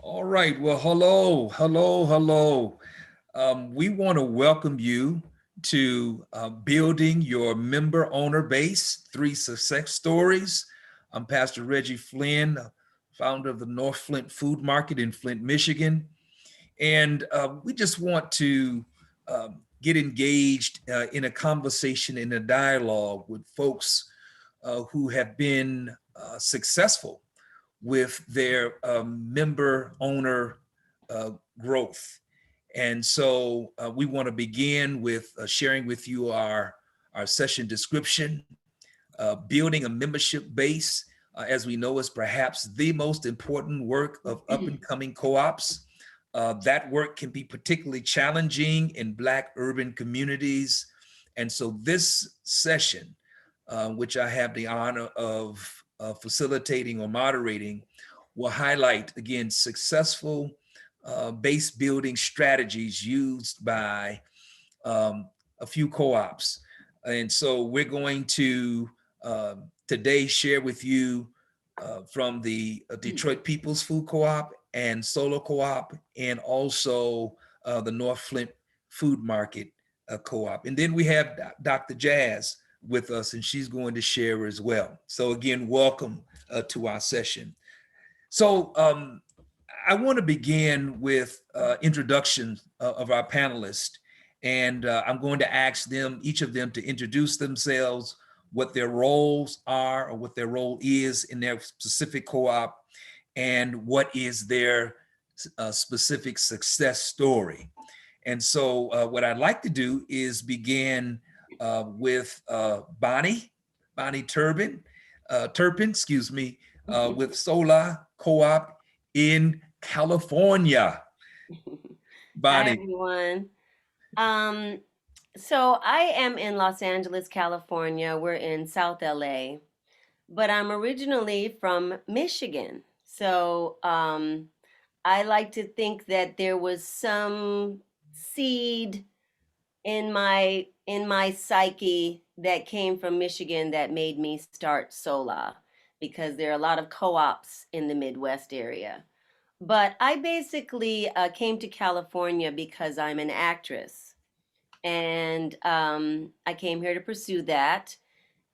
All right. Well, hello, hello, hello. We want to welcome you to Building Your Member Owner Base, Three Success Stories. I'm Pastor Reggie Flynn, founder of the North Flint Food Market in Flint, Michigan. And we just want to get engaged in a conversation, in a dialogue with folks who have been successful with their member owner uh, growth. And so we want to begin with sharing with you our session description. Building a membership base, as we know, is perhaps the most important work of up and coming co-ops. That work can be particularly challenging in Black urban communities. And so this session, which I have the honor of facilitating or moderating, will highlight, again, successful base building strategies used by a few co-ops. And so we're going to today share with you from the Detroit People's Food Co-op and Solo Co-op, and also the North Flint Food Market Co-op. And then we have Dr. Jazz with us, and she's going to share as well. So again, welcome to our session. So I want to begin with introductions of our panelists, and I'm going to ask them, each of them, to introduce themselves, what their roles are or what their role is in their specific co-op, and what is their specific success story. And so what I'd like to do is begin with Bonnie Turpin, excuse me, with Sola Co-op in California. Hi, Bonnie, everyone. Um, so I am in Los Angeles, California. We're in South LA, but I'm originally from Michigan. I like to think that there was some seed in my psyche that came from Michigan that made me start Sola because there are a lot of co-ops in the Midwest area. But I basically came to California because I'm an actress. And I came here to pursue that.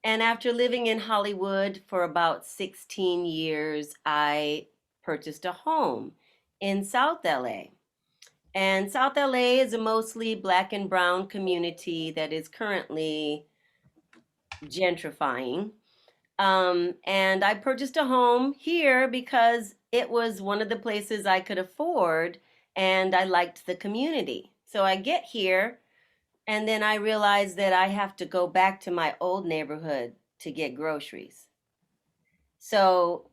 And after living in Hollywood for about 16 years, I purchased a home in South LA. And South LA is a mostly black and brown community that is currently gentrifying. And I purchased a home here because it was one of the places I could afford and I liked the community. So I get here and then I realize that I have to go back to my old neighborhood to get groceries. So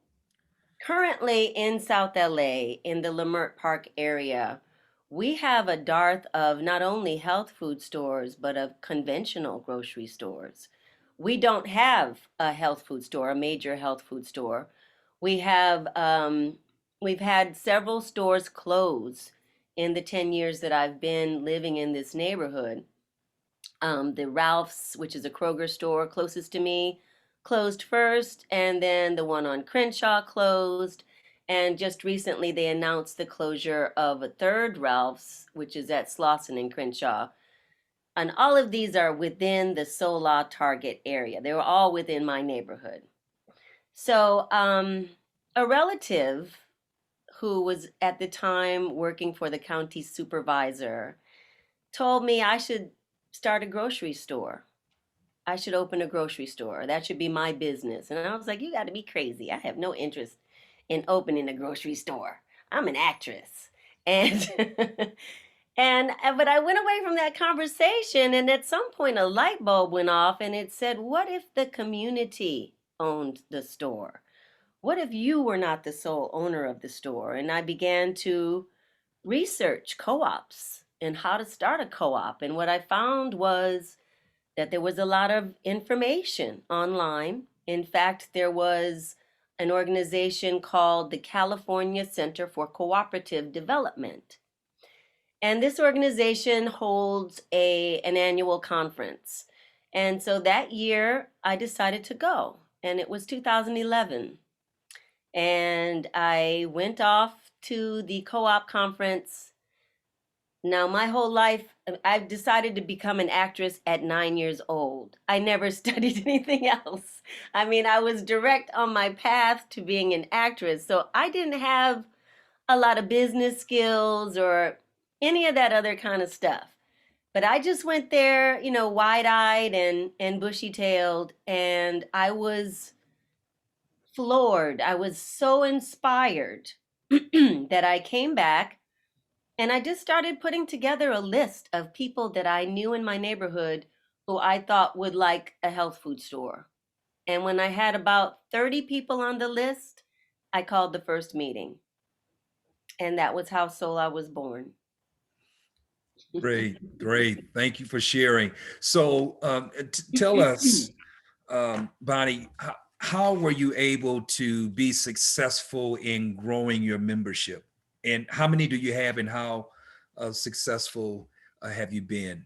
currently in South LA, in the Lamert Park area, we have a dearth of not only health food stores, but of conventional grocery stores. We don't have a health food store, a major health food store. We have, we've had several stores close in the 10 years that I've been living in this neighborhood. The Ralph's, which is a Kroger store closest to me, closed first, and then the one on Crenshaw closed. And just recently, they announced the closure of a third Ralph's, which is at Slauson and Crenshaw. And all of these are within the Sola target area. They were all within my neighborhood. So, a relative who was at the time working for the county supervisor told me I should start a grocery store. I should open a grocery store. That should be my business. And I was like, you got to be crazy. I have no interest in opening a grocery store. I'm an actress. And but I went away from that conversation and at some point a light bulb went off and it said, what if the community owned the store? What if you were not the sole owner of the store? And I began to research co-ops and how to start a co-op. And what I found was that there was a lot of information online. In fact, there was an organization called the California Center for Cooperative Development. And this organization holds an annual conference. And so that year I decided to go, and it was 2011. And I went off to the co-op conference. Now, my whole life, I've decided to become an actress at 9 years old. I never studied anything else. I mean, I was direct on my path to being an actress. So I didn't have a lot of business skills or any of that other kind of stuff. But I just went there, wide-eyed and bushy-tailed, and I was floored. I was so inspired that I came back and I just started putting together a list of people that I knew in my neighborhood who I thought would like a health food store. And when I had about 30 people on the list, I called the first meeting. And that was how Sola was born. Great, great. Thank you for sharing. So tell us, Bonnie, how were you able to be successful in growing your membership? And how many do you have, and how successful have you been?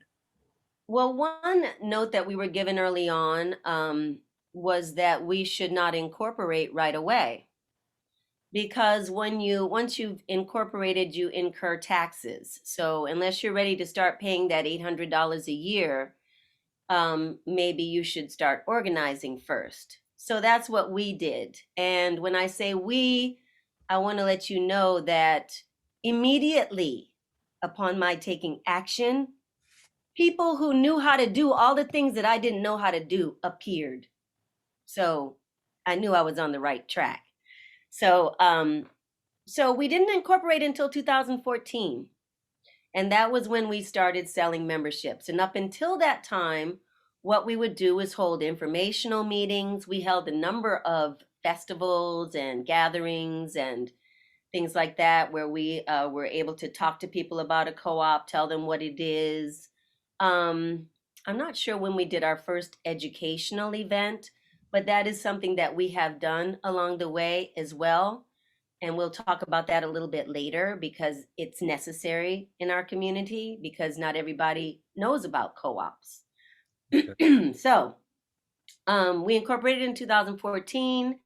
Well, one note that we were given early on was that we should not incorporate right away because once you've incorporated, you incur taxes. So unless you're ready to start paying that $800 a year, maybe you should start organizing first. So that's what we did. And when I say we, I want to let you know that immediately upon my taking action, people who knew how to do all the things that I didn't know how to do appeared. So I knew I was on the right track. So so we didn't incorporate until 2014. And that was when we started selling memberships. And up until that time, what we would do is hold informational meetings. We held a number of festivals and gatherings and things like that, where we were able to talk to people about a co-op, tell them what it is. Um, I'm not sure when we did our first educational event, but that is something that we have done along the way as well. And we'll talk about that a little bit later because it's necessary in our community because not everybody knows about co-ops. So we incorporated in 2014.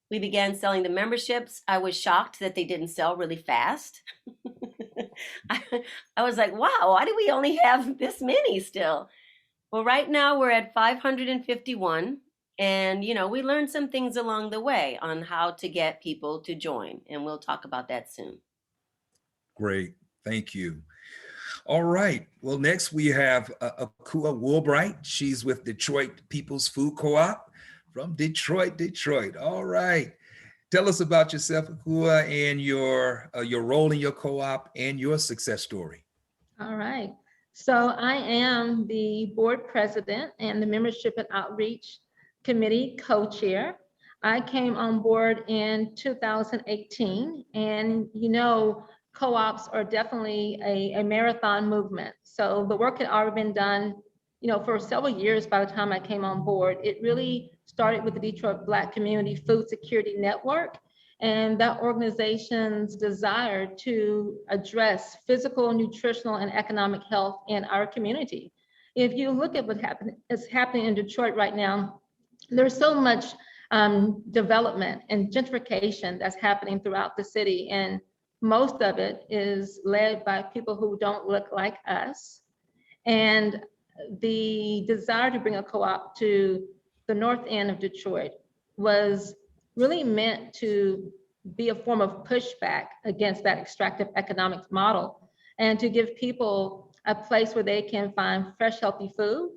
We began selling the memberships. I was shocked that they didn't sell really fast. I, I was like, wow, why do we only have this many still? Well, right now we're at 551. And, we learned some things along the way on how to get people to join. And we'll talk about that soon. Great, thank you. All right. Well, next we have Akua Woolbright. She's with Detroit People's Food Co-op from Detroit, Detroit. All right. Tell us about yourself, Akua, and your role in your co-op and your success story. All right. So I am the board president and the membership and outreach committee co-chair. I came on board in 2018, and co-ops are definitely a marathon movement. So the work had already been done, for several years by the time I came on board. It really started with the Detroit Black Community Food Security Network and that organization's desire to address physical, nutritional, and economic health in our community. If you look at what is happening in Detroit right now, there's so much development and gentrification that's happening throughout the city, and most of it is led by people who don't look like us. And the desire to bring a co-op to the north end of Detroit was really meant to be a form of pushback against that extractive economics model and to give people a place where they can find fresh, healthy food,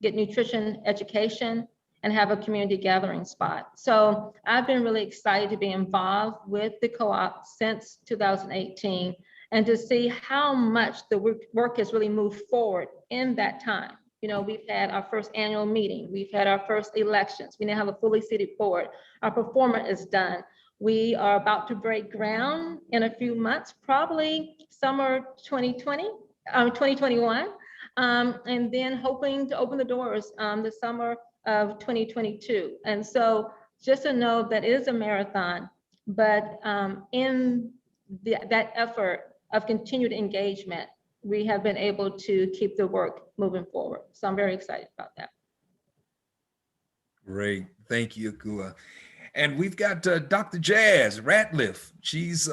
get nutrition education, and have a community gathering spot. So I've been really excited to be involved with the co-op since 2018 and to see how much the work has really moved forward in that time. We've had our first annual meeting. We've had our first elections. We now have a fully seated board. Our performer is done. We are about to break ground in a few months, probably summer 2021, and then hoping to open the doors the summer of 2022. And so just to know that it is a marathon, but in that effort of continued engagement, we have been able to keep the work moving forward. So I'm very excited about that. Great. Thank you, Akua. And we've got Dr. Jazz Ratliff. She's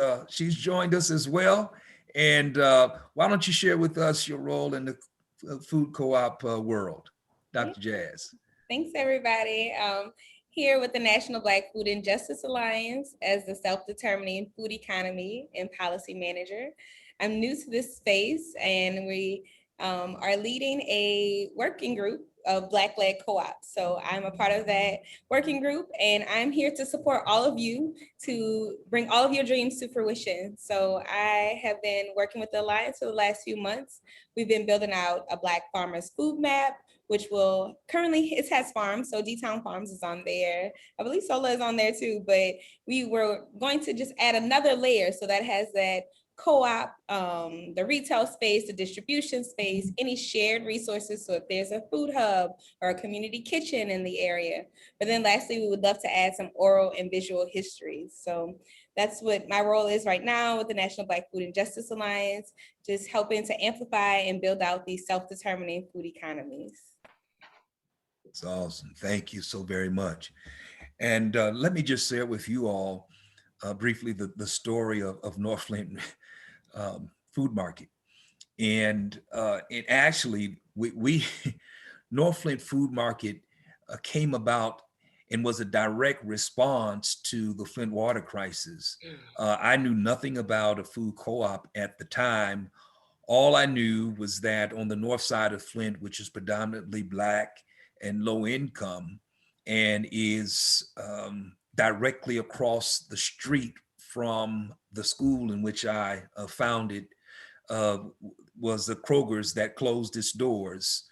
joined us as well. And why don't you share with us your role in the food co-op world, Dr. Jazz? Thanks, everybody. Here with the National Black Food and Justice Alliance as the Self-Determining Food Economy and Policy Manager. I'm new to this space, and we are leading a working group of Black-led co-ops. So I'm a part of that working group, and I'm here to support all of you to bring all of your dreams to fruition. So I have been working with the Alliance for the last few months. We've been building out a Black farmers food map, which will currently, it has farms, so D-Town Farms is on there. I believe Sola is on there too, but we were going to just add another layer, so that has that co-op, the retail space, the distribution space, any shared resources. So if there's a food hub or a community kitchen in the area. But then lastly, we would love to add some oral and visual histories. So that's what my role is right now with the National Black Food and Justice Alliance, just helping to amplify and build out these self-determining food economies. It's awesome. Thank you so very much. And let me just share with you all briefly the story of North Flint Food Market. And it actually, we North Flint Food Market came about and was a direct response to the Flint water crisis. I knew nothing about a food co-op at the time. All I knew was that on the north side of Flint, which is predominantly Black and low income, and is directly across the street from the school in which I founded, was the Kroger's that closed its doors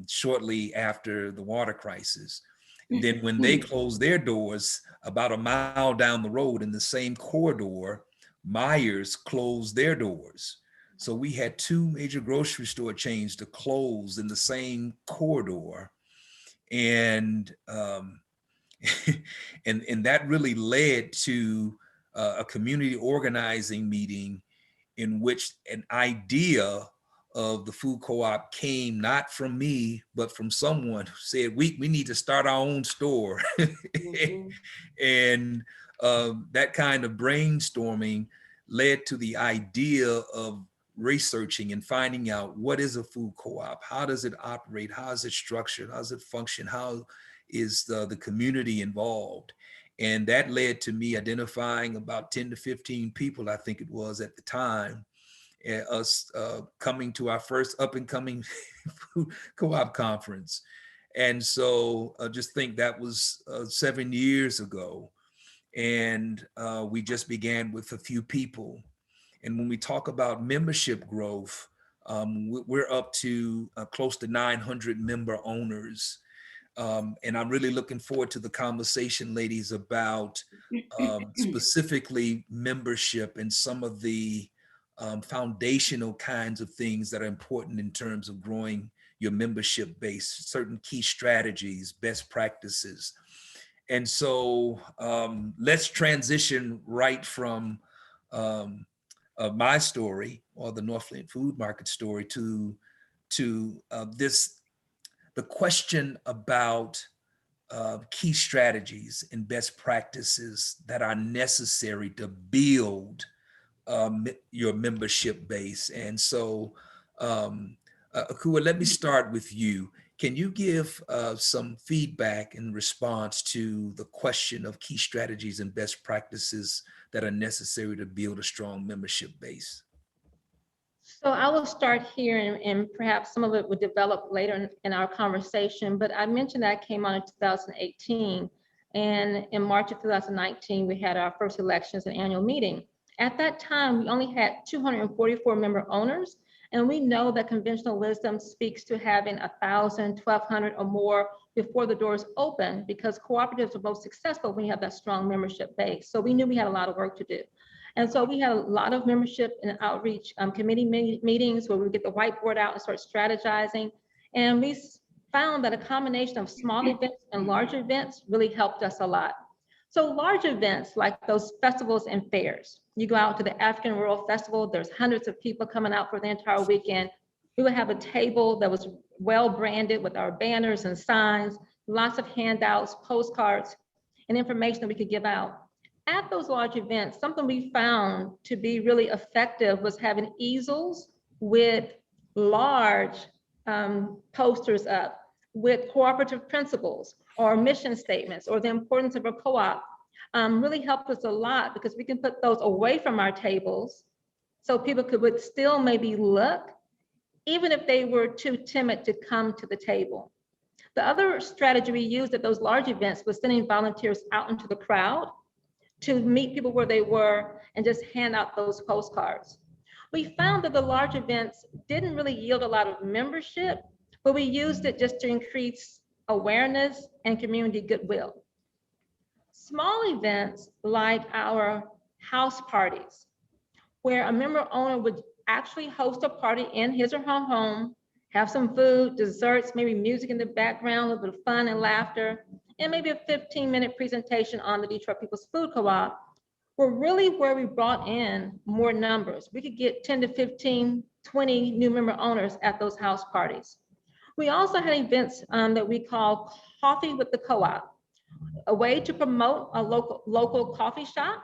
shortly after the water crisis. And then when they closed their doors, about a mile down the road in the same corridor, Myers closed their doors. So we had two major grocery store chains to close in the same corridor. And and that really led to a community organizing meeting in which an idea of the food co-op came not from me, but from someone who said, we need to start our own store. And that kind of brainstorming led to the idea of researching and finding out what is a food co-op, how does it operate, how is it structured, how does it function, how is the community involved. And that led to me identifying about 10 to 15 people, I think it was at the time, us coming to our first up and coming food co-op conference. And so just think that was 7 years ago. And we just began with a few people. And when we talk about membership growth, we're up to close to 900 member owners. And I'm really looking forward to the conversation, ladies, about specifically membership and some of the foundational kinds of things that are important in terms of growing your membership base, certain key strategies, best practices. And so let's transition right from my story, or the North Flint Food Market story, to the question about key strategies and best practices that are necessary to build your membership base. And so, Akua, let me start with you. Can you give some feedback in response to the question of key strategies and best practices that are necessary to build a strong membership base? So I will start here, and perhaps some of it would develop later in our conversation, but I mentioned that I came on in 2018, and in March of 2019, we had our first elections and annual meeting. At that time, we only had 244 member owners, and we know that conventional wisdom speaks to having 1,000, 1,200 or more before the doors open, because cooperatives are most successful when you have that strong membership base. So we knew we had a lot of work to do. And so we had a lot of membership and outreach committee meetings where we would get the whiteboard out and start strategizing. And we found that a combination of small events and large events really helped us a lot. So large events like those festivals and fairs. You go out to the African Rural Festival, there's hundreds of people coming out for the entire weekend. We would have a table that was well branded with our banners and signs, lots of handouts, postcards. and information that we could give out. At those large events, something we found to be really effective was having easels with large posters up with cooperative principles or mission statements or the importance of a co-op. Really helped us a lot because we can put those away from our tables so people would still maybe look, even if they were too timid to come to the table. The other strategy we used at those large events was sending volunteers out into the crowd to meet people where they were and just hand out those postcards. We found that the large events didn't really yield a lot of membership, but we used it just to increase awareness and community goodwill. Small events like our house parties, where a member owner would actually host a party in his or her home, have some food, desserts, maybe music in the background, a little bit of fun and laughter, and maybe a 15-minute presentation on the Detroit People's Food Co-op, were really where we brought in more numbers. We could get 10 to 15, 20 new member owners at those house parties. We also had events that we call Coffee with the Co-op, a way to promote a local coffee shop.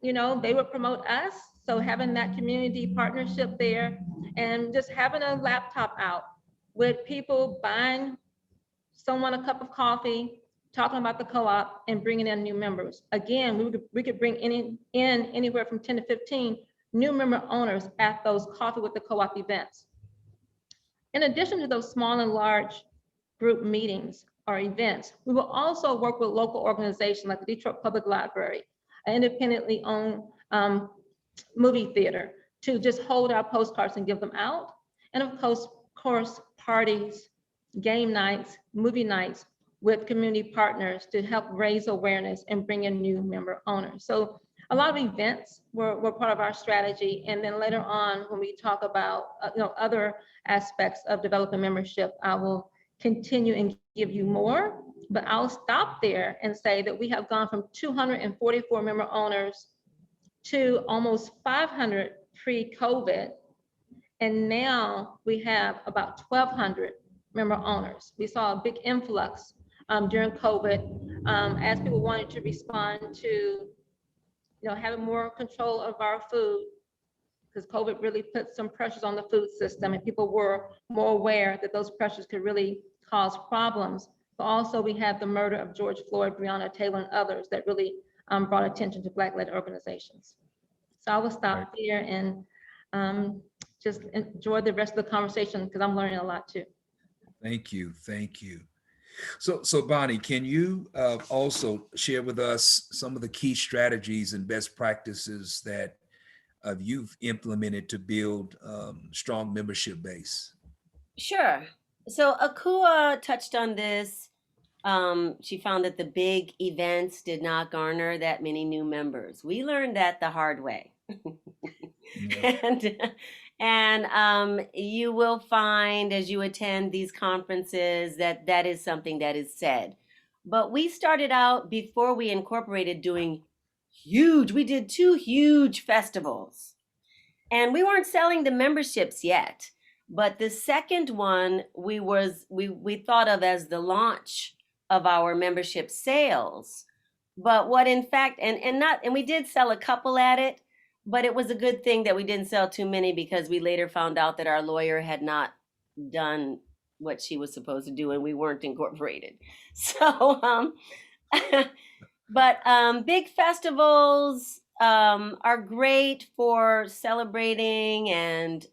You know, they would promote us. So having that community partnership there and just having a laptop out with people buying someone a cup of coffee, talking about the co-op and bringing in new members. Again, we could bring in anywhere from 10 to 15 new member owners at those Coffee with the Co-op events. In addition to those small and large group meetings or events, we will also work with local organizations like the Detroit Public Library, an independently owned movie theater, to just hold our postcards and give them out. And of course, parties, game nights, movie nights with community partners to help raise awareness and bring in new member owners. So a lot of events were part of our strategy. And then later on, when we talk about other aspects of developing membership, I will continue and give you more, but I'll stop there and say that we have gone from 244 member owners to almost 500 pre-COVID. And now we have about 1,200 member owners. We saw a big influx during COVID as people wanted to respond to having more control of our food, because COVID really put some pressures on the food system and people were more aware that those pressures could really cause problems. But also we had the murder of George Floyd, Breonna Taylor, and others that really brought attention to Black-led organizations. So I will stop here and just enjoy the rest of the conversation because I'm learning a lot too. Thank you. Thank you. So Bonnie, can you also share with us some of the key strategies and best practices that you've implemented to build strong membership base? Sure. So Akua touched on this. She found that the big events did not garner that many new members. We learned that the hard way. Yeah. And you will find as you attend these conferences that that is something that is said. But we started out before we incorporated doing we did 2 huge festivals. And we weren't selling the memberships yet. But the second one we thought of as the launch of our membership sales. But what in fact, and we did sell a couple at it, but it was a good thing that we didn't sell too many because we later found out that our lawyer had not done what she was supposed to do and we weren't incorporated. So, but big festivals are great for celebrating and,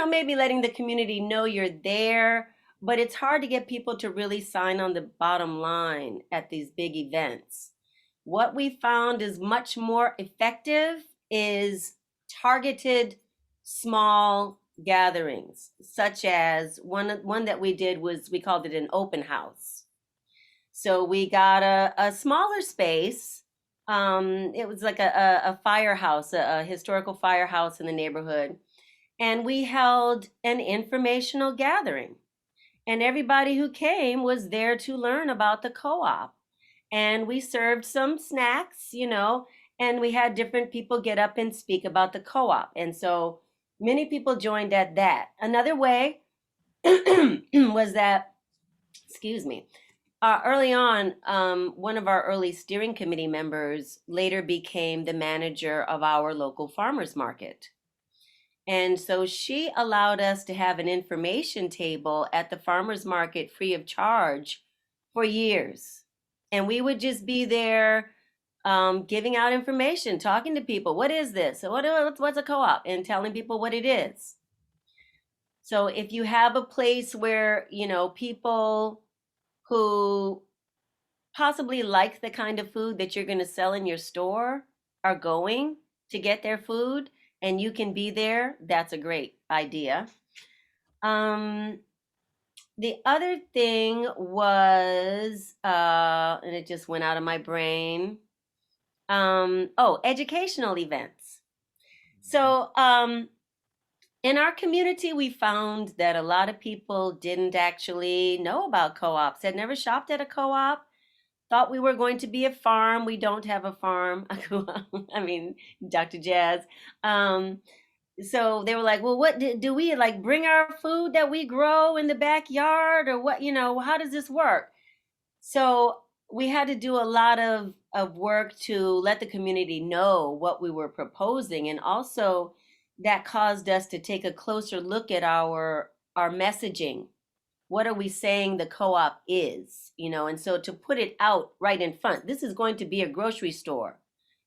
maybe letting the community know you're there, but it's hard to get people to really sign on the bottom line at these big events. What we found is much more effective is targeted small gatherings, such as one that we did was, we called it an open house. So we got a smaller space. It was like a firehouse, a historical firehouse in the neighborhood. And we held an informational gathering. And everybody who came was there to learn about the co-op. And we served some snacks, and we had different people get up and speak about the co-op. And so many people joined at that. Another way was that, Early on, one of our early steering committee members later became the manager of our local farmers market. And so she allowed us to have an information table at the farmers market free of charge for years. And we would just be there giving out information, talking to people. What is this? What's a co-op? And telling people what it is. So if you have a place where, people who possibly like the kind of food that you're going to sell in your store are going to get their food and you can be there, that's a great idea. Um, the other thing was, and it just went out of my brain. Educational events. So, in our community, we found that a lot of people didn't actually know about co-ops, had never shopped at a co-op, thought we were going to be a farm. We don't have a farm. I mean, Dr. Jazz. So they were like, well, what do we like bring our food that we grow in the backyard or what, how does this work? So we had to do a lot of work to let the community know what we were proposing. And also that caused us to take a closer look at our messaging. What are we saying the co-op is, and so to put it out right in front, this is going to be a grocery store,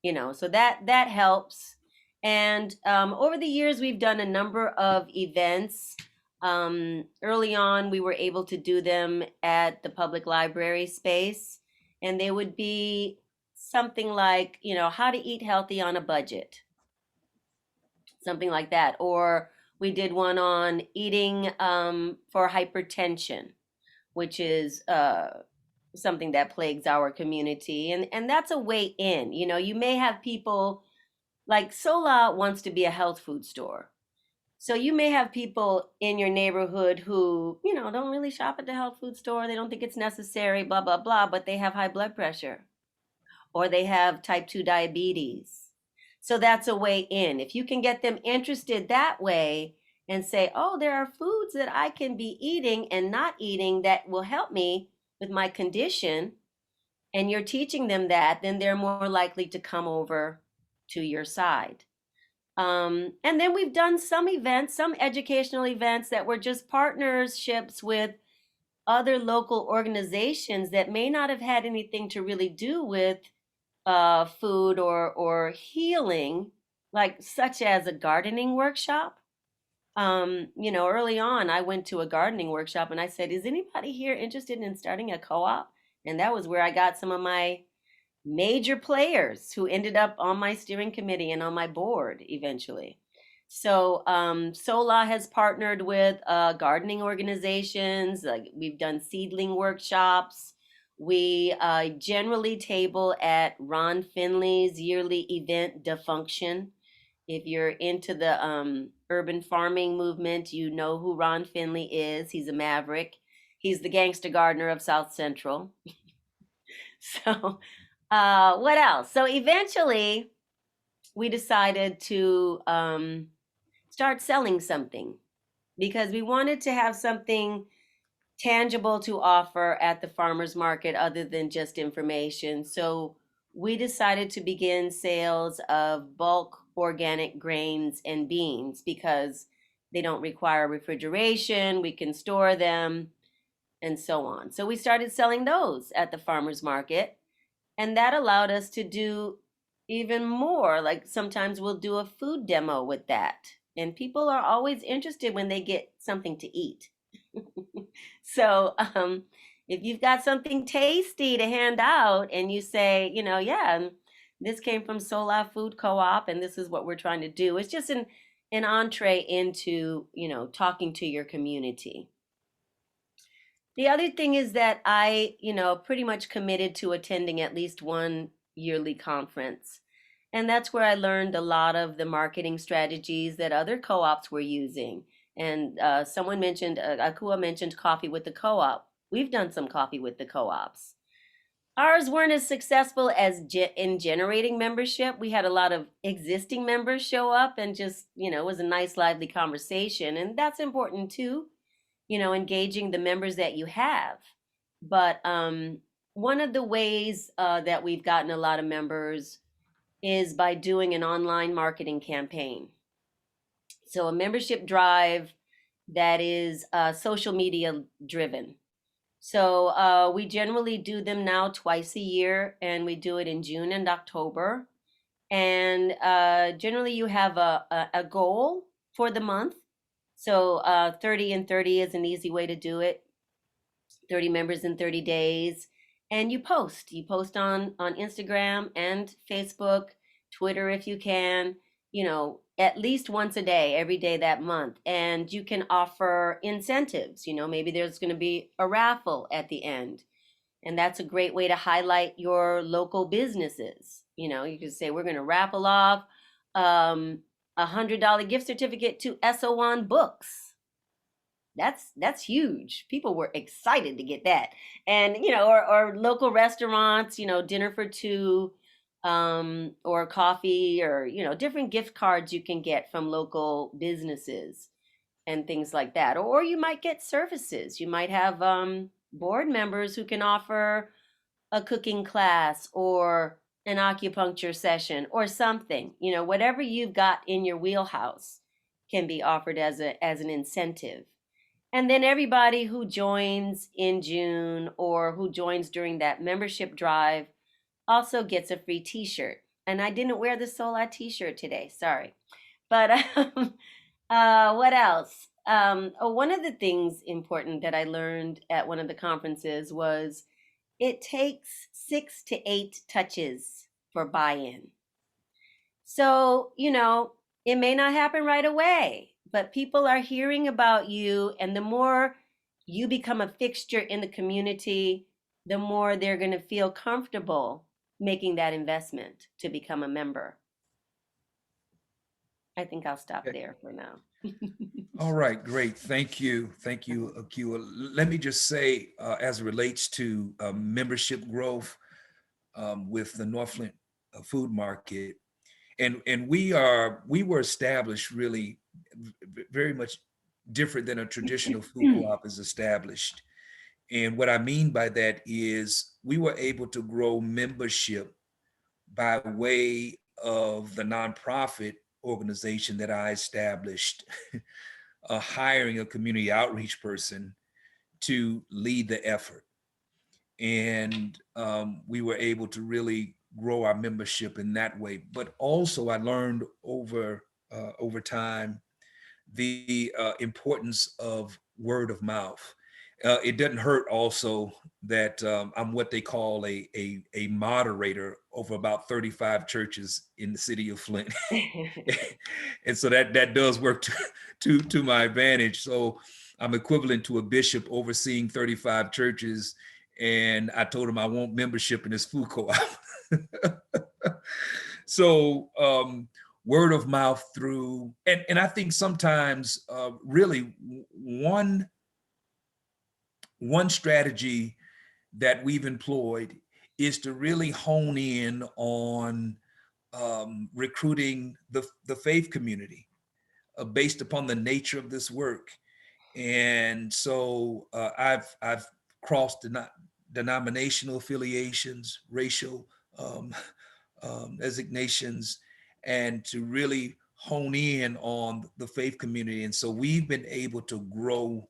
so that helps. And over the years we've done a number of events. Early on we were able to do them at the public library space, and they would be something like, how to eat healthy on a budget, something like that. Or we did one on eating for hypertension, which is something that plagues our community. And that's a way in. You may have people like Sola wants to be a health food store. So you may have people in your neighborhood who, don't really shop at the health food store. They don't think it's necessary, blah, blah, blah, but they have high blood pressure or they have type 2 diabetes. So that's a way in. If you can get them interested that way and say, oh, there are foods that I can be eating and not eating that will help me with my condition, and you're teaching them that, then they're more likely to come over to your side. And then we've done some events, some educational events that were just partnerships with other local organizations that may not have had anything to really do with food or healing, like such as a gardening workshop. Early on, I went to a gardening workshop and I said, is anybody here interested in starting a co-op? And that was where I got some of my major players who ended up on my steering committee and on my board eventually. So SOLA has partnered with gardening organizations. Like we've done seedling workshops. We generally table at Ron Finley's yearly event, Defunction. If you're into the urban farming movement, you know who Ron Finley is. He's a maverick. He's the gangster gardener of South Central. So, what else? So eventually, we decided to start selling something because we wanted to have something tangible to offer at the farmers market other than just information. So we decided to begin sales of bulk organic grains and beans because they don't require refrigeration, we can store them, and so on. So we started selling those at the farmers market, and that allowed us to do even more. Like sometimes we'll do a food demo with that, and people are always interested when they get something to eat. So if you've got something tasty to hand out and you say, yeah, this came from Sola Food Co-op and this is what we're trying to do. It's just an entree into, talking to your community. The other thing is that I, pretty much committed to attending at least one yearly conference. And that's where I learned a lot of the marketing strategies that other co-ops were using. And someone mentioned, Akua mentioned coffee with the co-op. We've done some coffee with the co-ops. Ours weren't as successful as in generating membership. We had a lot of existing members show up and just, it was a nice, lively conversation. And that's important too, engaging the members that you have. But one of the ways that we've gotten a lot of members is by doing an online marketing campaign. So a membership drive that is social media driven. So we generally do them now twice a year, and we do it in June and October. And generally, you have a goal for the month. So 30 and 30 is an easy way to do it. 30 members in 30 days. And you post on Instagram and Facebook, Twitter if you can, you know, at least once a day, every day that month. And you can offer incentives. You know, maybe there's going to be a raffle at the end, and that's a great way to highlight your local businesses. You know, you can say we're going to raffle off $100 gift certificate to SO1 Books. That's huge. People were excited to get that. And you know, or local restaurants, you know, dinner for two, or coffee, or you know, different gift cards you can get from local businesses and things like that. Or you might get services. You might have board members who can offer a cooking class or an acupuncture session or something. You know, whatever you've got in your wheelhouse can be offered as an incentive. And then everybody who joins in June or who joins during that membership drive also gets a free t-shirt. And I didn't wear the Sola t-shirt today, sorry. But what else? One of the things important that I learned at one of the conferences was it takes 6 to 8 touches for buy-in. So, you know, it may not happen right away, but people are hearing about you, and the more you become a fixture in the community, the more they're going to feel comfortable making that investment to become a member. I think I'll stop Okay. there for now. All right, great. Thank you. Thank you, Akua. Let me just say, as it relates to membership growth with the North Flint Food Market, and we were established really very much different than a traditional food co-op is established. And what I mean by that is we were able to grow membership by way of the nonprofit organization that I established, hiring a community outreach person to lead the effort. And we were able to really grow our membership in that way. But also, I learned over time the importance of word of mouth. It doesn't hurt also that I'm what they call a moderator over about 35 churches in the city of Flint. And so that does work to my advantage. So I'm equivalent to a bishop overseeing 35 churches. And I told him I want membership in this food co-op. So word of mouth through, and I think sometimes really one strategy that we've employed is to really hone in on recruiting the faith community based upon the nature of this work. And so I've crossed denominational affiliations, racial designations, and to really hone in on the faith community. And so we've been able to grow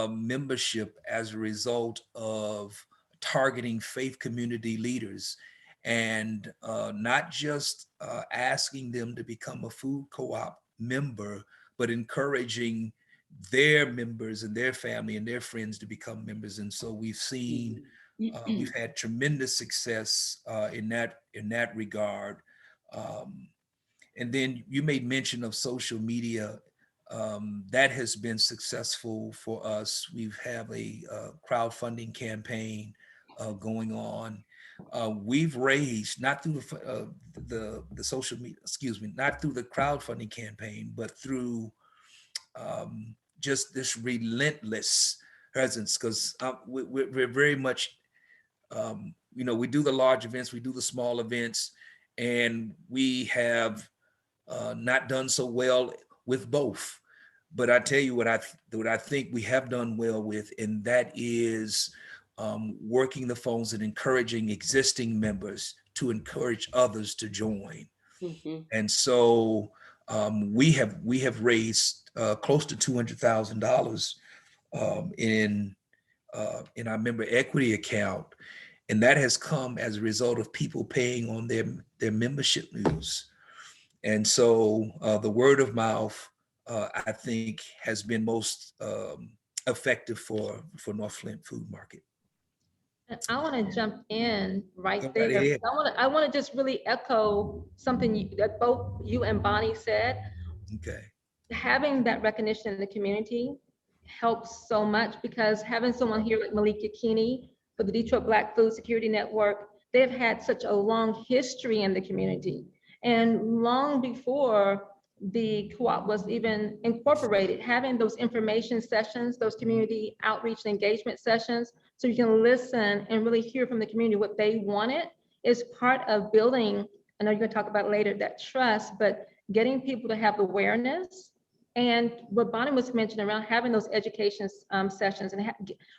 membership as a result of targeting faith community leaders, and not just asking them to become a food co-op member, but encouraging their members and their family and their friends to become members. And so we've seen we've had tremendous success in that regard. And then you made mention of social media. That has been successful for us. We've have a crowdfunding campaign going on. We've raised not through the social media, excuse me, not through the crowdfunding campaign, but through just this relentless presence, because we're very much, we do the large events, we do the small events, and we have not done so well with both. But I tell you what I think we have done well with, and that is working the phones and encouraging existing members to encourage others to join. Mm-hmm. And so we have raised close to $200,000 in our member equity account, and that has come as a result of people paying on their membership dues. And so the word of mouth, I think, has been most effective for North Flint Food Market. And I want to jump in Go right right there. ahead. I want to just really echo something that both you and Bonnie said. Okay. Having that recognition in the community helps so much, because having someone here like Malika Keeney for the Detroit Black Food Security Network, they've had such a long history in the community. And long before the co-op was even incorporated, having those information sessions, those community outreach and engagement sessions, so you can listen and really hear from the community what they wanted, is part of building, I know you're gonna talk about later, that trust, but getting people to have awareness. And what Bonnie was mentioning around having those education sessions and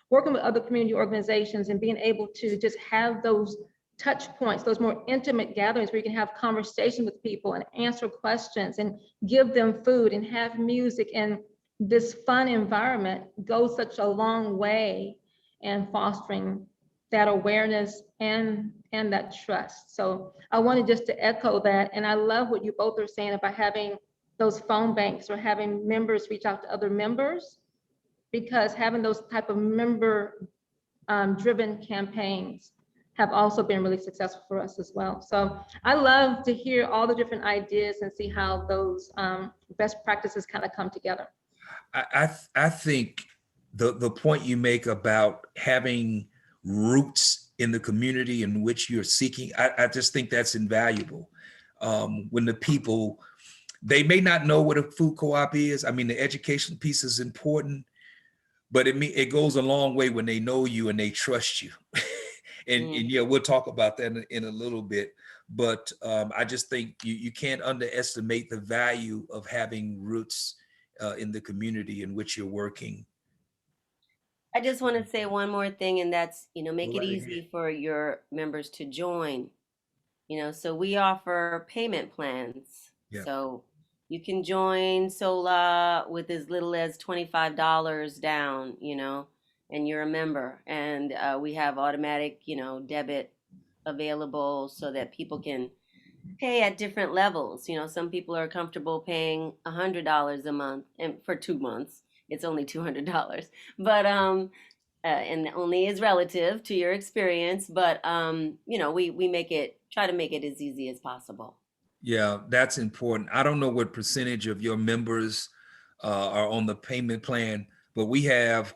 working with other community organizations and being able to just have those touch points, those more intimate gatherings where you can have conversation with people and answer questions and give them food and have music, and this fun environment goes such a long way in fostering that awareness and that trust. So I wanted just to echo that. And I love what you both are saying about having those phone banks or having members reach out to other members, because having those type of member driven campaigns have also been really successful for us as well. So I love to hear all the different ideas and see how those best practices kind of come together. I think the point you make about having roots in the community in which you're seeking, I just think that's invaluable. When the people, they may not know what a food co-op is. I mean, the education piece is important, but it goes a long way when they know you and they trust you. And yeah, we'll talk about that in a little bit. But I just think you can't underestimate the value of having roots in the community in which you're working. I just want to say one more thing, and that's, make Go it right easy ahead. for your members to join. So we offer payment plans. Yeah. So you can join SOLA with as little as $25 down, and you're a member. And we have automatic, debit available so that people can pay at different levels. Some people are comfortable paying $100 a month, and for 2 months, it's only $200. But and only is relative to your experience. But we try to make it as easy as possible. Yeah, that's important. I don't know what percentage of your members are on the payment plan, but we have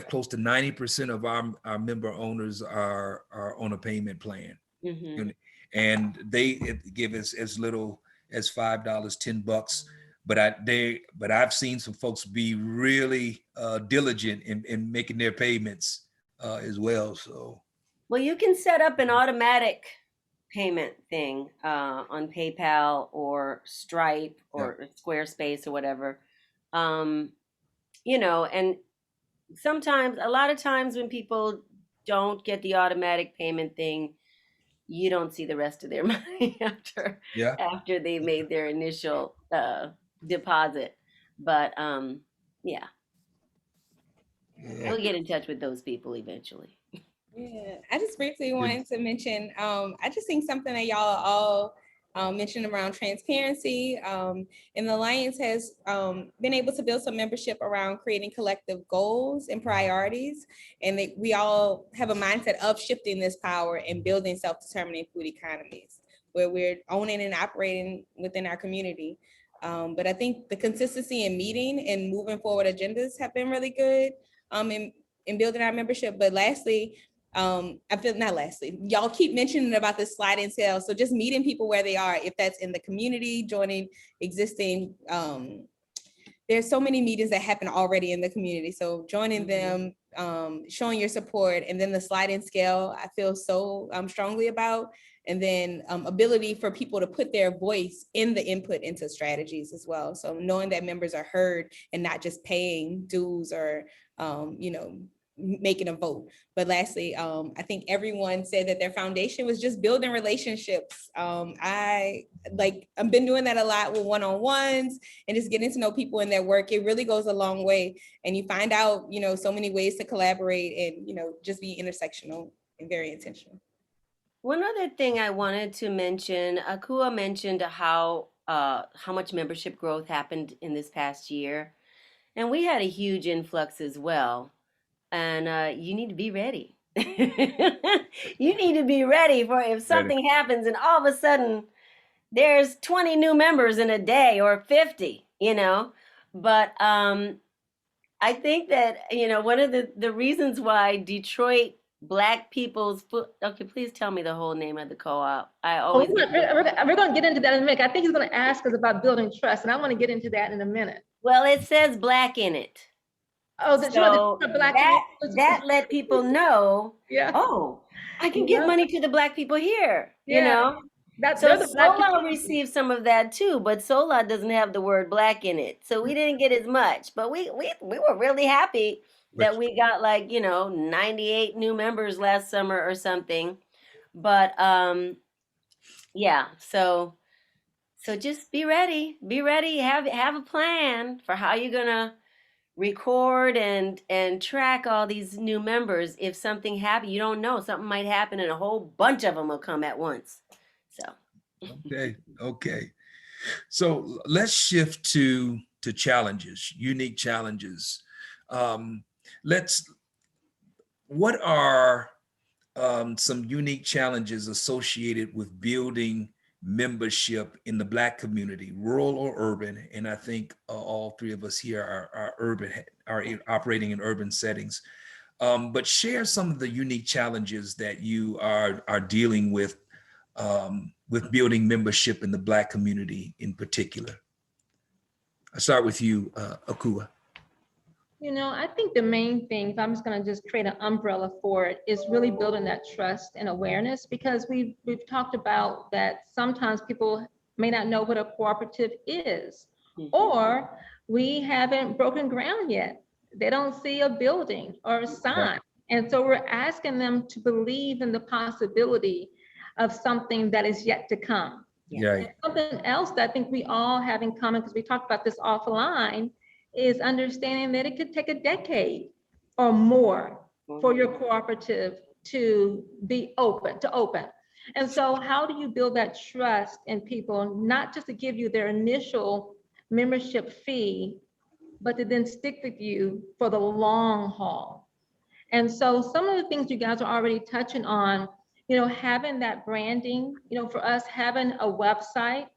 close to 90% of our member owners are on a payment plan. Hmm. And they give us as little as $5, $10. But I've seen some folks be really diligent in making their payments as well. So Well, you can set up an automatic payment thing on PayPal or Stripe yeah, or Squarespace or whatever. Um, and sometimes, a lot of times when people don't get the automatic payment thing, you don't see the rest of their money yeah, after they made their initial deposit. But yeah, yeah, we'll get in touch with those people eventually. Yeah, I just briefly yeah, wanted to mention, I just think something that y'all all mentioned around transparency. And the Alliance has been able to build some membership around creating collective goals and priorities. And we all have a mindset of shifting this power and building self-determining food economies where we're owning and operating within our community. But I think the consistency in meeting and moving forward agendas have been really good in building our membership. But lastly, I feel not lastly, y'all keep mentioning about this sliding scale. So just meeting people where they are, if that's in the community, joining existing, there's so many meetings that happen already in the community. So joining them, showing your support, and then the sliding scale, I feel so strongly about. And then ability for people to put their voice in the input into strategies as well. So knowing that members are heard and not just paying dues or, making a vote. But lastly, I think everyone said that their foundation was just building relationships. I've been doing that a lot with one-on-ones and just getting to know people in their work. It really goes a long way. And you find out, so many ways to collaborate and, just be intersectional and very intentional. One other thing I wanted to mention, Akua mentioned how much membership growth happened in this past year, and we had a huge influx as well. And you need to be ready. You need to be ready for if something happens and all of a sudden there's 20 new members in a day or 50, But I think that, one of the reasons why Detroit Black People's Food, okay, please tell me the whole name of the co-op. I always we're going to get into that in a minute. I think he's going to ask us about building trust, and I want to get into that in a minute. Well, it says Black in it. Oh, so that let people know, yeah. Oh, I can give money to the Black people here, So Sola received some of that too, but Sola doesn't have the word Black in it. So we didn't get as much, but we were really happy that we got 98 new members last summer or something. But yeah, so just be ready, have a plan for how you're gonna record and track all these new members. If something happens, you don't know, something might happen and a whole bunch of them will come at once. So okay. So let's shift to challenges, unique challenges. What are some unique challenges associated with building membership in the Black community, rural or urban? And I think all three of us here are urban, are operating in urban settings. But share some of the unique challenges that you are dealing with building membership in the Black community in particular. I'll start with you, Akua. I think the main thing, if I'm just going to just create an umbrella for it, is really building that trust and awareness, because we've talked about that sometimes people may not know what a cooperative is, or we haven't broken ground yet. They don't see a building or a sign. And so we're asking them to believe in the possibility of something that is yet to come. Right. Something else that I think we all have in common, because we talked about this offline, is understanding that it could take a decade or more for your cooperative to be open. And so how do you build that trust in people, not just to give you their initial membership fee, but to then stick with you for the long haul? And so some of the things you guys are already touching on, having that branding, for us, having a website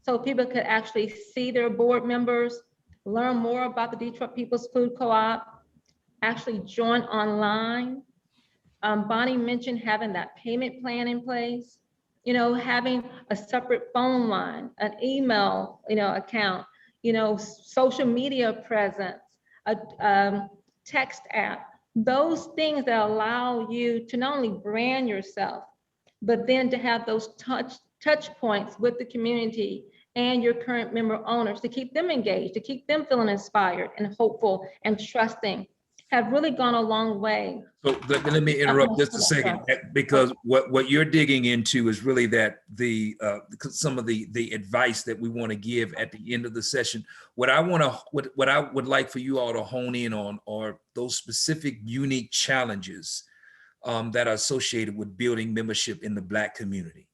so people could actually see their board members, learn more about the Detroit People's Food Co-op, actually join online. Bonnie mentioned having that payment plan in place, having a separate phone line, an email, account, social media presence, a text app, those things that allow you to not only brand yourself, but then to have those touch points with the community and your current member owners, to keep them engaged, to keep them feeling inspired and hopeful and trusting, have really gone a long way. So let me interrupt just a second, because what you're digging into is really that some of the advice that we want to give at the end of the session. What I would like for you all to hone in on are those specific unique challenges that are associated with building membership in the Black community.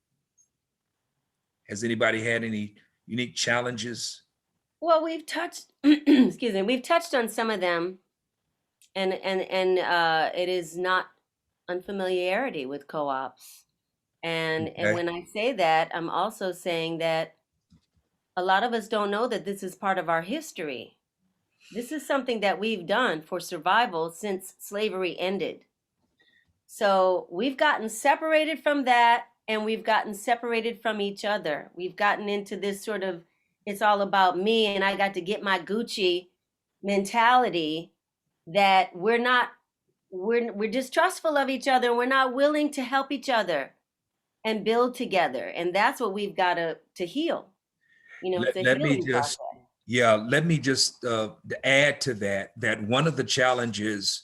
Has anybody had any unique challenges? Well, we've touched, excuse me, we've touched on some of them, and it is not unfamiliarity with co-ops. And when I say that, I'm also saying that a lot of us don't know that this is part of our history. This is something that we've done for survival since slavery ended. So we've gotten separated from that, and we've gotten separated from each other. We've gotten into this sort of, it's all about me and I got to get my Gucci mentality, that we're distrustful of each other. We're not willing to help each other and build together. And that's what we've got to heal. Let me just add to that one of the challenges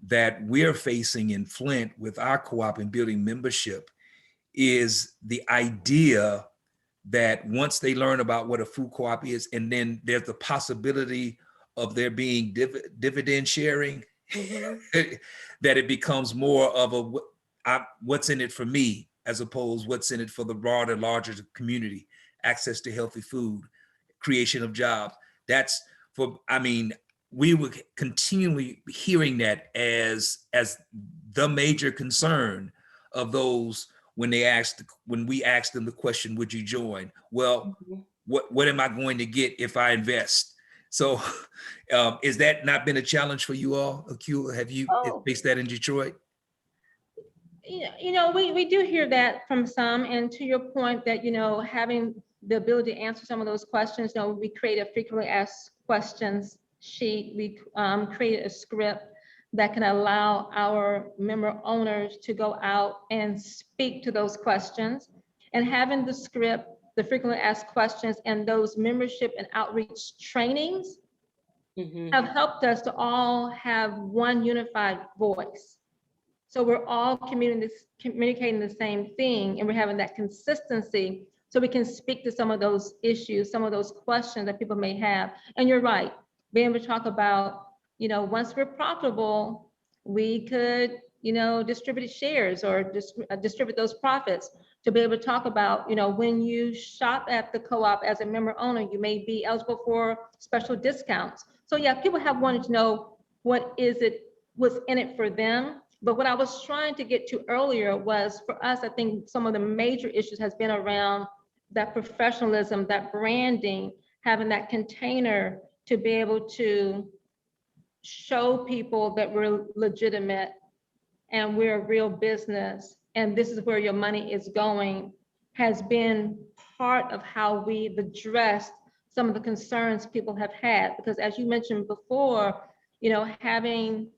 that we're facing in Flint with our co-op and building membership is the idea that once they learn about what a food co-op is, and then there's the possibility of there being dividend sharing, Mhm. that it becomes more of a what's in it for me, as opposed what's in it for the broader, larger community, access to healthy food, creation of jobs. That's for, I mean, we were continually hearing that as the major concern of those when we asked them the question, would you join? Well, Mhm. what am I going to get if I invest? So is that not been a challenge for you all, Akula? Have you Oh, faced that in Detroit? We do hear that from some, and to your point that, having the ability to answer some of those questions, we create a frequently asked questions sheet. We created a script that can allow our member owners to go out and speak to those questions. And having the script, the frequently asked questions, and those membership and outreach trainings mhm. have helped us to all have one unified voice. So we're all communicating the same thing, and we're having that consistency so we can speak to some of those issues, some of those questions that people may have. And you're right, being able to talk about, once we're profitable, we could, distribute shares or distribute those profits, to be able to talk about, when you shop at the co-op as a member owner, you may be eligible for special discounts. So yeah, people have wanted to know what's in it for them. But what I was trying to get to earlier was, for us, I think some of the major issues has been around that professionalism, that branding, having that container to be able to show people that we're legitimate and we're a real business and this is where your money is going, has been part of how we've addressed some of the concerns people have had. Because as you mentioned before, having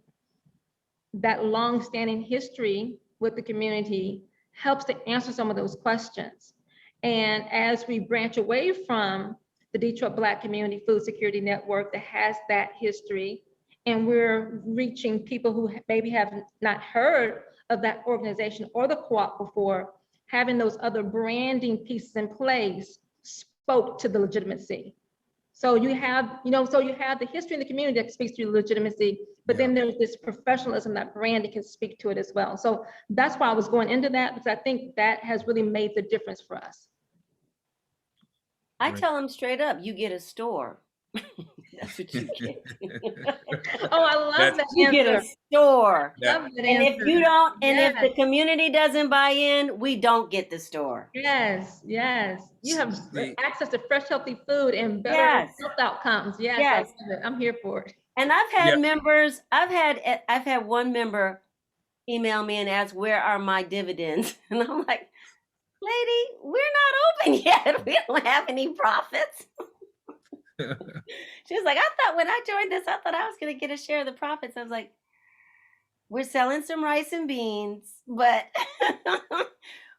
that long-standing history with the community helps to answer some of those questions. And as we branch away from the Detroit Black Community Food Security Network that has that history, and we're reaching people who maybe have not heard of that organization or the co-op before, having those other branding pieces in place spoke to the legitimacy. So you have, the history in the community that speaks to legitimacy, but then there's this professionalism, that brand that can speak to it as well. So that's why I was going into that, because I think that has really made the difference for us. I Right. tell them straight up, you get a store. That's what you get. Oh, I love That's- that You get a answer. store. Yeah. Love that And if answer. you don't, and if the Yes, community doesn't buy in, we don't get the store. yes, yes. You have See, access to fresh, healthy food and better Yes. health outcomes. Yes, I Yes. love it. I'm here for it. And I've yeah, had members, I've had one member email me and ask, where are my dividends? And I'm like, lady, we're not open yet. We don't have any profits. She was like, I thought when I joined this, I thought I was going to get a share of the profits. I was like, we're selling some rice and beans, but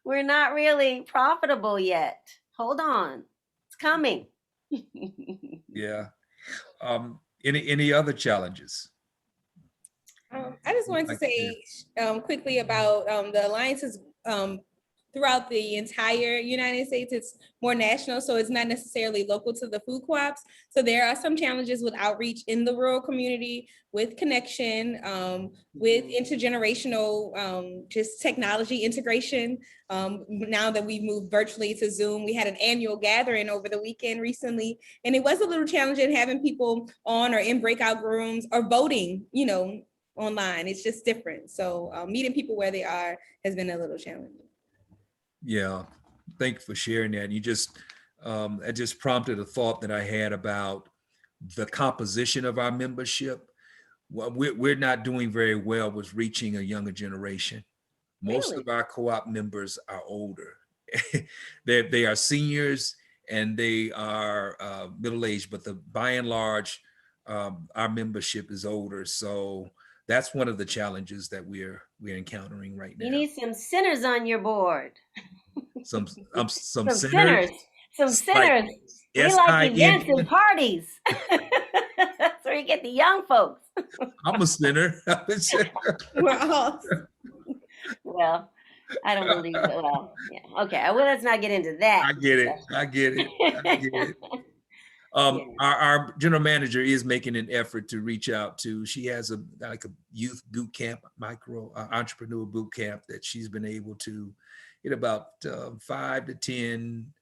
we're not really profitable yet. Hold on. It's coming. yeah. Any other challenges? I just wanted to Like to share? say quickly about the alliances throughout the entire United States. It's more national, so it's not necessarily local to the food co-ops. So there are some challenges with outreach in the rural community, with connection, with intergenerational, just technology integration. Now that we've moved virtually to Zoom, we had an annual gathering over the weekend recently, and it was a little challenging having people on or in breakout rooms or voting, online. It's just different. So meeting people where they are has been a little challenging. Yeah, thank you for sharing that. It just prompted a thought that I had about the composition of our membership. Well, we're not doing very well with reaching a younger generation. Most Really? of our co-op members are older. They are seniors and they are middle-aged, but by and large, our membership is older. So that's one of the challenges that we're encountering right You now. need some sinners on your board. Some some Some sinners, sinners. Some like sinners. We like events and SIN. parties. where you get the young folks. I'm a sinner. We're all Well, I don't believe that. Well, yeah. Okay. Well, let's not get into that I get it. I get it. I get it. discussion. Yeah. Our general manager is making an effort to reach out to. She has a like a youth boot camp, micro entrepreneur boot camp that she's been able to get about 5 to 10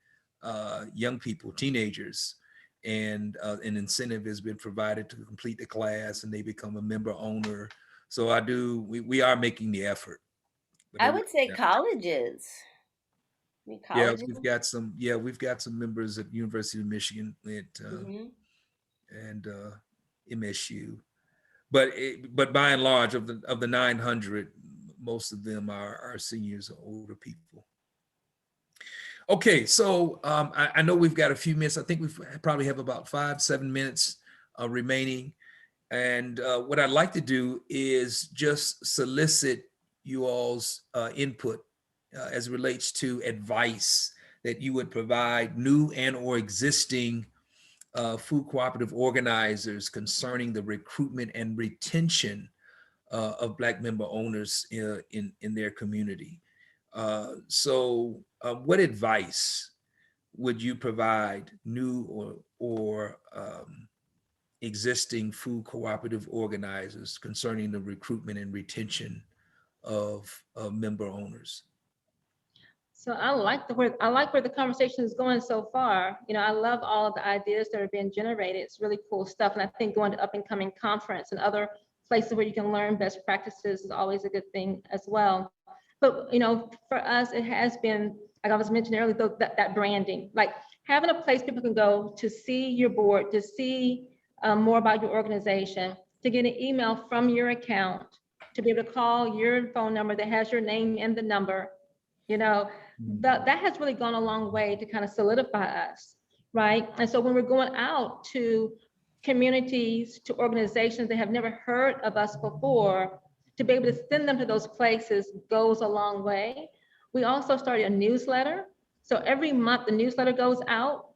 young people, teenagers, and an incentive has been provided to complete the class, and they become a member owner. So we are making the effort. But I would say yeah. colleges. I mean, Yeah, colleges. we've got some members at University of Michigan Mhm. and MSU. But by and large, of the 900, most of them are seniors or older people. Okay, so I know we've got a few minutes. I think we probably have about 5-7 minutes remaining. And what I'd like to do is just solicit you all's input as it relates to advice that you would provide new and or existing food cooperative organizers concerning the recruitment and retention of Black member owners in their community. So what advice would you provide new or existing food cooperative organizers concerning the recruitment and retention of member owners? So I like where the conversation is going so far. You know, I love all of the ideas that are being generated. It's really cool stuff. And I think going to up and coming conference and other places where you can learn best practices is always a good thing as well. But you know, for us, it has been, like I was mentioning earlier, that branding, like having a place people can go to see your board, to see more about your organization, to get an email from your account, to be able to call your phone number that has your name and the number. You know, that has really gone a long way to kind of solidify us, right? And so when we're going out to communities, to organizations that have never heard of us before, to be able to send them to those places goes a long way. We also started a newsletter. So every month the newsletter goes out.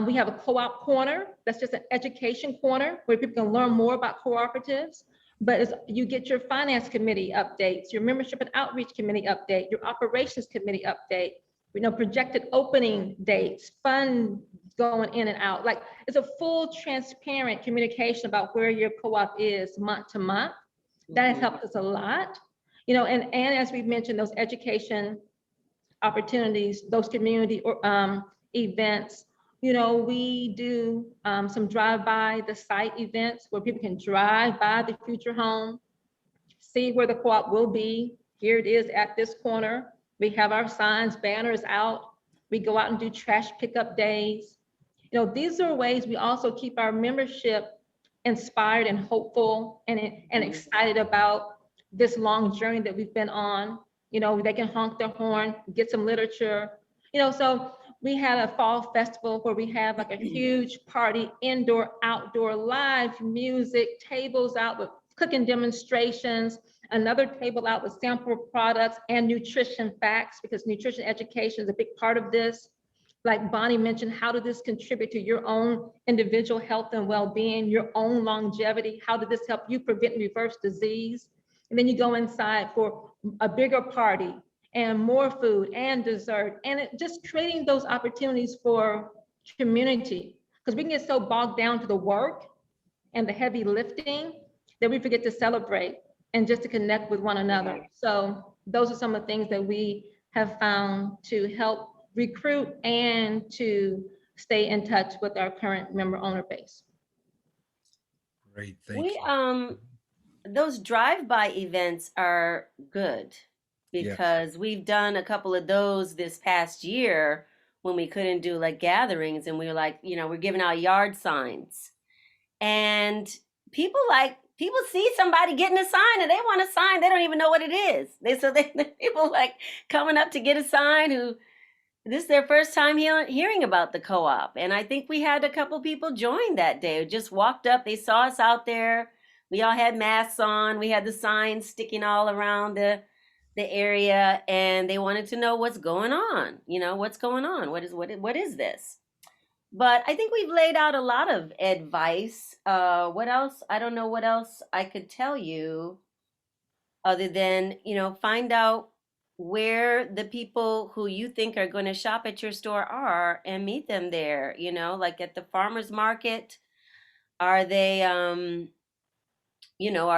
We have a co-op corner. That's just an education corner where people can learn more about cooperatives. But you get your finance committee updates, your membership and outreach committee update, your operations committee update, you know, projected opening dates, fund going in and out. Like it's a full transparent communication about where your co-op is month to month. That has helped us a lot. You know, and as we've mentioned, those education opportunities, those community events. You know, we do some drive-by the site events where people can drive by the future home, see where the co-op will be. Here it is at this corner. We have our signs, banners out. We go out and do trash pickup days. You know, these are ways we also keep our membership inspired and hopeful and excited about this long journey that we've been on. You know, they can honk their horn, get some literature. You know, so we had a fall festival where we have like a huge party, indoor, outdoor, live music, tables out with cooking demonstrations, another table out with sample products and nutrition facts, because nutrition education is a big part of this. Like Bonnie mentioned, how did this contribute to your own individual health and well-being, your own longevity? How did this help you prevent and reverse disease? And then you go inside for a bigger party and more food and dessert, and just creating those opportunities for community. Because we can get so bogged down to the work and the heavy lifting that we forget to celebrate and just to connect with one another. So those are some of the things that we have found to help recruit and to stay in touch with our current member owner base. Great, thank you. Those drive-by events are good because we've done a couple of those this past year when we couldn't do like gatherings, and we were like, you know, we're giving out yard signs, and people see somebody getting a sign and they want a sign, they don't even know what it is. People like coming up to get a sign who this is their first time hearing about the co-op. And I think we had a couple people join that day who just walked up, they saw us out there. We all had masks on, we had the signs sticking all around the area, and they wanted to know what's going on. You know, what's going on? What is this? But I think we've laid out a lot of advice. What else? I don't know what else I could tell you other than, find out where the people who you think are going to shop at your store are and meet them there, like at the farmers market. Are they are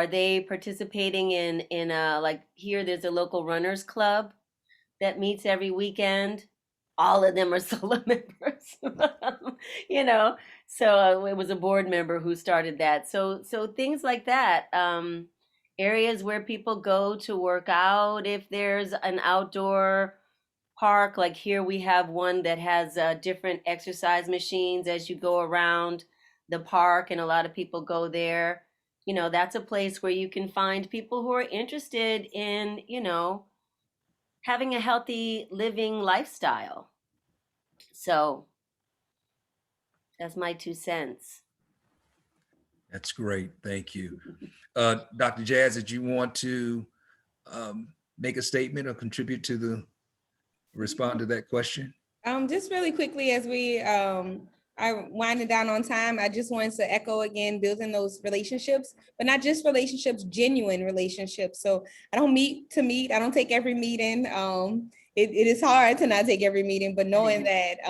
they participating in like here there's a local runners club that meets every weekend. All of them are solo members, you know. So it was a board member who started that. So things like that. Areas where people go to work out. If there's an outdoor park, like here we have one that has different exercise machines as you go around the park, and a lot of people go there. That's a place where you can find people who are interested in, having a healthy living lifestyle. So that's my 2 cents. That's great. Thank you. Dr. Jazz, did you want to make a statement or contribute to the respond to that question? Just really quickly as we are winding down on time, I just wanted to echo again, building those relationships, but not just relationships, genuine relationships. So I don't meet to meet. I don't take every meeting. It is hard to not take every meeting, but knowing that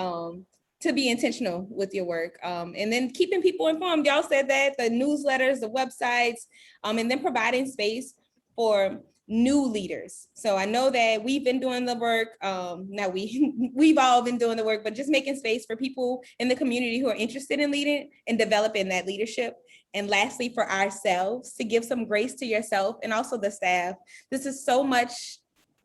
to be intentional with your work, and then keeping people informed. Y'all said that the newsletters, the websites, and then providing space for new leaders. So I know that we've been doing the work. Now we've all been doing the work, but just making space for people in the community who are interested in leading and developing that leadership. And lastly, for ourselves to give some grace to yourself and also the staff. This is so much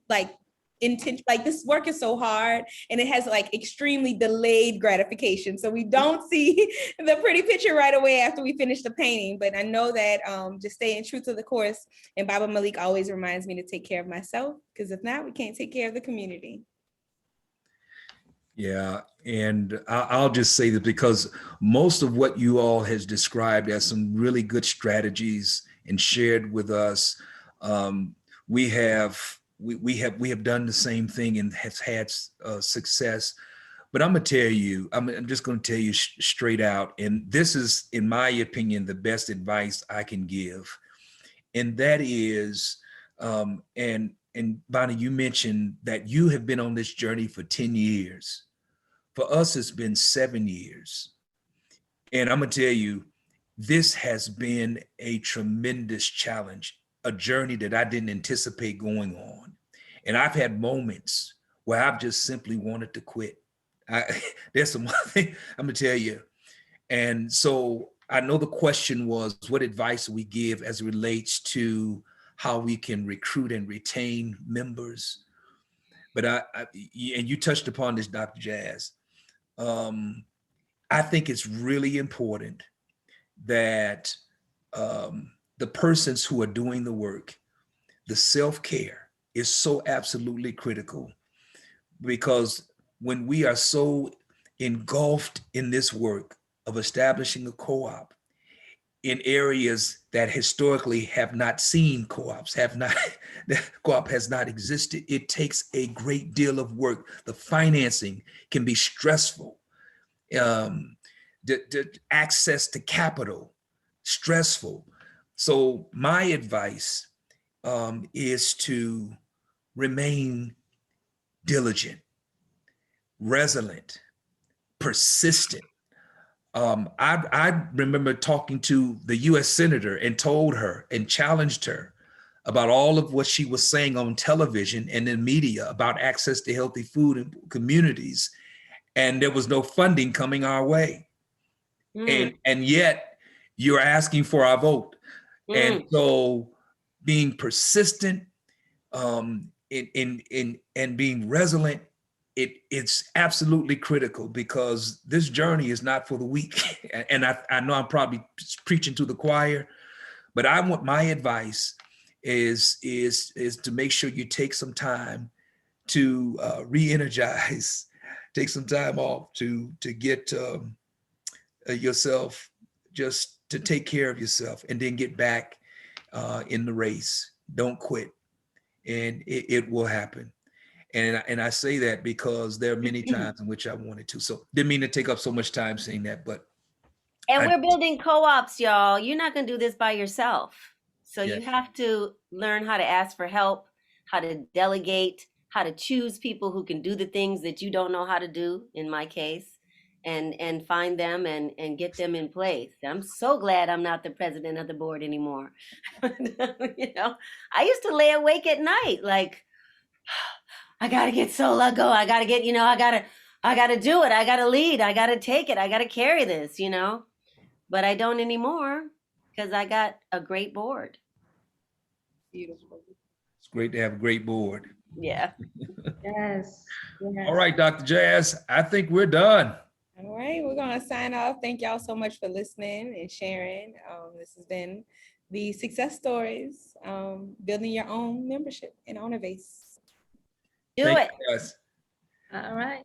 like intention, like this work is so hard and it has like extremely delayed gratification. So we don't see the pretty picture right away after we finish the painting. But I know that just staying true to the course. And Baba Malik always reminds me to take care of myself, because if not, we can't take care of the community. Yeah, and I'll just say that because most of what you all has described as some really good strategies and shared with us, we have done the same thing and has had success. But I'm gonna tell you, I'm just gonna tell you straight out, and this is, in my opinion, the best advice I can give, and that is, and Bonnie, you mentioned that you have been on this journey for 10 years. For us, it's been 7 years. And I'm going to tell you, this has been a tremendous challenge, a journey that I didn't anticipate going on. And I've had moments where I've just simply wanted to quit. There's some thing I'm going to tell you. And so I know the question was, what advice we give as it relates to how we can recruit and retain members. But and you touched upon this, Dr. Jazz. I think it's really important that the persons who are doing the work, the self-care is so absolutely critical, because when we are so engulfed in this work of establishing a co-op in areas that historically have not seen co-ops, co-op has not existed, it takes a great deal of work. The financing can be stressful. The access to capital, stressful. So my advice is to remain diligent, resilient, persistent. I remember talking to the US Senator and told her and challenged her about all of what she was saying on television and in media about access to healthy food in communities. And there was no funding coming our way. And yet you're asking for our vote. And so being persistent in being resilient, it's absolutely critical, because this journey is not for the weak. And I know I'm probably preaching to the choir, but I want my advice is to make sure you take some time to re-energize, take some time off to get yourself, just to take care of yourself, and then get back in the race. Don't quit, and it will happen. And I say that because there are many times in which I wanted to. So didn't mean to take up so much time saying that, but And I, we're building co-ops, y'all. You're not going to do this by yourself. So yeah, you have to learn how to ask for help, how to delegate, how to choose people who can do the things that you don't know how to do, in my case, and find them and get them in place. I'm so glad I'm not the president of the board anymore. You know, I used to lay awake at night like, I got to get Sola go. I got to get, I got to do it. I got to lead. I got to take it. I got to carry this, but I don't anymore because I got a great board. Beautiful. it's great to have a great board. Yeah. Yes, All yes. right, Dr. Jazz, I think we're done. All right, we're gonna sign off. Thank y'all so much for listening and sharing. This has been the success stories, building your own membership and owner base. Do Thank it. you, guys. All right.